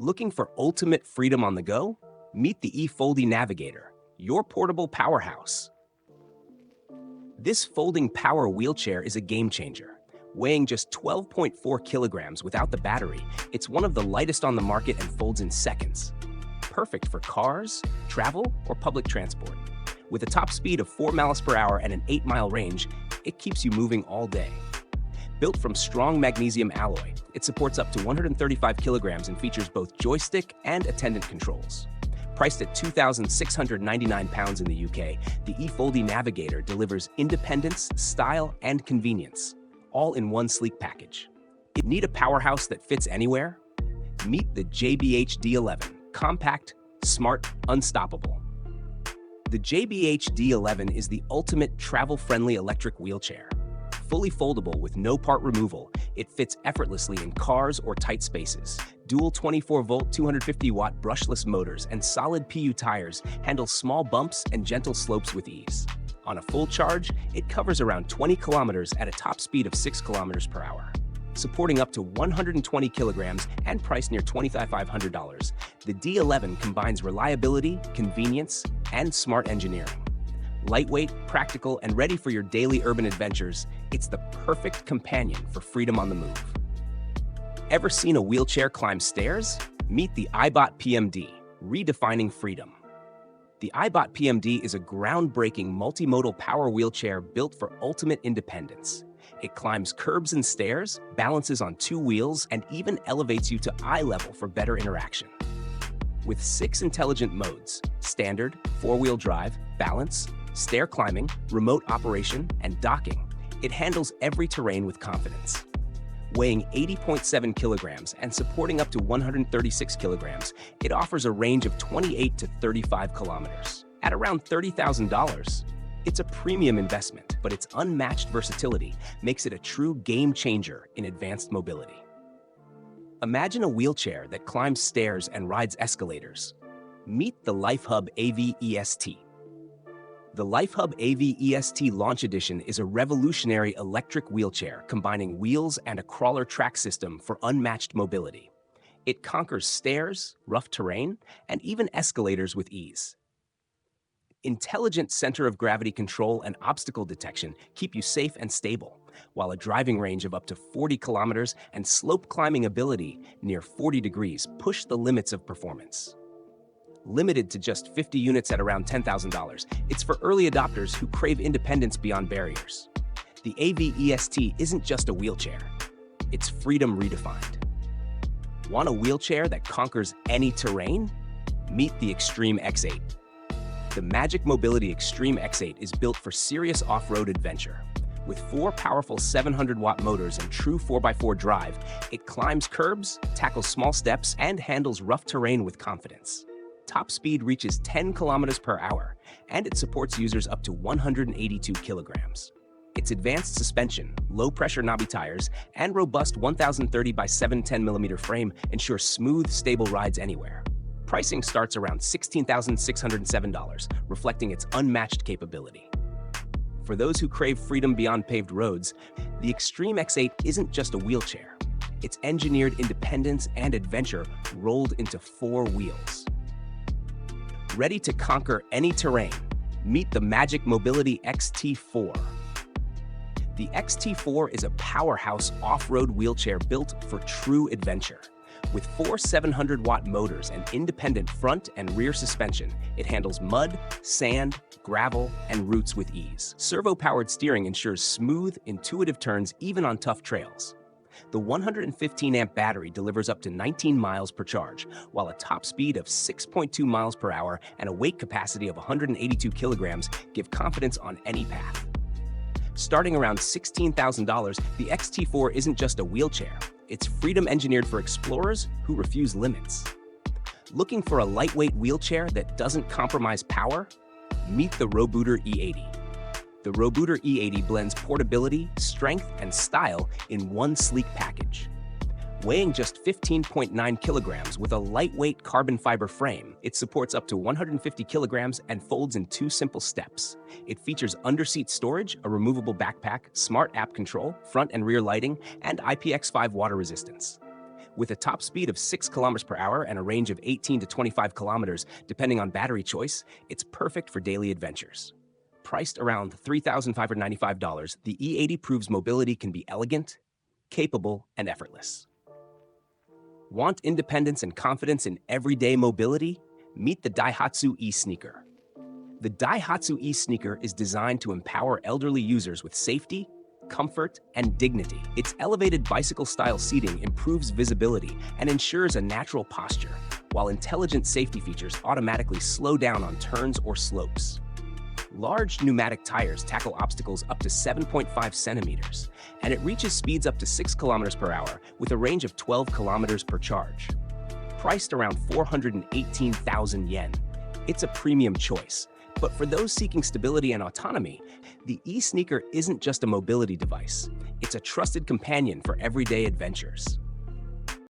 Looking for ultimate freedom on the go? Meet the E-fold Navigator, your portable powerhouse. This folding power wheelchair is a game changer. Weighing just 12.4 kilograms without the battery, it's one of the lightest on the market and folds in seconds. Perfect for cars, travel, or public transport. With a top speed of 4 miles per hour and an 8-mile range, it keeps you moving all day. Built from strong magnesium alloy, it supports up to 135 kilograms and features both joystick and attendant controls. Priced at £2,699 in the UK, the E-fold Navigator delivers independence, style, and convenience, all in one sleek package. Need a powerhouse that fits anywhere? Meet the JBH D11, compact, smart, unstoppable. The JBH D11 is the ultimate travel-friendly electric wheelchair. Fully foldable with no part removal, it fits effortlessly in cars or tight spaces. Dual 24-volt, 250-watt brushless motors and solid PU tires handle small bumps and gentle slopes with ease. On a full charge, it covers around 20 kilometers at a top speed of 6 kilometers per hour. Supporting up to 120 kilograms and priced near $2,500, the D11 combines reliability, convenience, and smart engineering. Lightweight, practical, and ready for your daily urban adventures, it's the perfect companion for freedom on the move. Ever seen a wheelchair climb stairs? Meet the IBOT PMD, redefining freedom. The IBOT PMD is a groundbreaking multimodal power wheelchair built for ultimate independence. It climbs curbs and stairs, balances on 2 wheels, and even elevates you to eye level for better interaction. With 6 intelligent modes: standard, 4-wheel drive, balance, stair climbing, remote operation, and docking, it handles every terrain with confidence. Weighing 80.7 kilograms and supporting up to 136 kilograms, it offers a range of 28 to 35 kilometers. At around $30,000, it's a premium investment, but its unmatched versatility makes it a true game changer in advanced mobility. Imagine a wheelchair that climbs stairs and rides escalators. Meet the LifeHub AV EST. The LifeHub AV EST Launch Edition is a revolutionary electric wheelchair combining wheels and a crawler track system for unmatched mobility. It conquers stairs, rough terrain, and even escalators with ease. Intelligent center of gravity control and obstacle detection keep you safe and stable, while a driving range of up to 40 kilometers and slope climbing ability near 40 degrees push the limits of performance. Limited to just 50 units at around $10,000, it's for early adopters who crave independence beyond barriers. The AV EST isn't just a wheelchair, it's freedom redefined. Want a wheelchair that conquers any terrain? Meet the Extreme X8. The Magic Mobility Extreme X8 is built for serious off-road adventure. With 4 powerful 700-watt motors and true 4x4 drive, it climbs curbs, tackles small steps, and handles rough terrain with confidence. Top speed reaches 10 kilometers per hour, and it supports users up to 182 kilograms. Its advanced suspension, low-pressure knobby tires, and robust 1030 by 710 millimeter frame ensure smooth, stable rides anywhere. Pricing starts around $16,607, reflecting its unmatched capability. For those who crave freedom beyond paved roads, the Extreme X8 isn't just a wheelchair. It's engineered independence and adventure rolled into 4 wheels. Ready to conquer any terrain, meet the Magic Mobility XT4. The XT4 is a powerhouse off-road wheelchair built for true adventure. With 4 700-watt motors and independent front and rear suspension, it handles mud, sand, gravel, and roots with ease. Servo-powered steering ensures smooth, intuitive turns even on tough trails. The 115-amp battery delivers up to 19 miles per charge, while a top speed of 6.2 miles per hour and a weight capacity of 182 kilograms give confidence on any path. Starting around $16,000, the XT4 isn't just a wheelchair. It's freedom engineered for explorers who refuse limits. Looking for a lightweight wheelchair that doesn't compromise power? Meet the Robooter E80. The Robooter E80 blends portability, strength, and style in one sleek package. Weighing just 15.9 kilograms with a lightweight carbon fiber frame, it supports up to 150 kilograms and folds in 2 simple steps. It features underseat storage, a removable backpack, smart app control, front and rear lighting, and IPX5 water resistance. With a top speed of 6 kilometers per hour and a range of 18 to 25 kilometers, depending on battery choice, it's perfect for daily adventures. Priced around $3,595, the E80 proves mobility can be elegant, capable, and effortless. Want independence and confidence in everyday mobility? Meet the Daihatsu e-sneaker. The Daihatsu e-sneaker is designed to empower elderly users with safety, comfort, and dignity. Its elevated bicycle-style seating improves visibility and ensures a natural posture, while intelligent safety features automatically slow down on turns or slopes. Large pneumatic tires tackle obstacles up to 7.5 centimeters, and it reaches speeds up to 6 kilometers per hour with a range of 12 kilometers per charge. Priced around 418,000 yen, it's a premium choice. But for those seeking stability and autonomy, the e-sneaker isn't just a mobility device. It's a trusted companion for everyday adventures.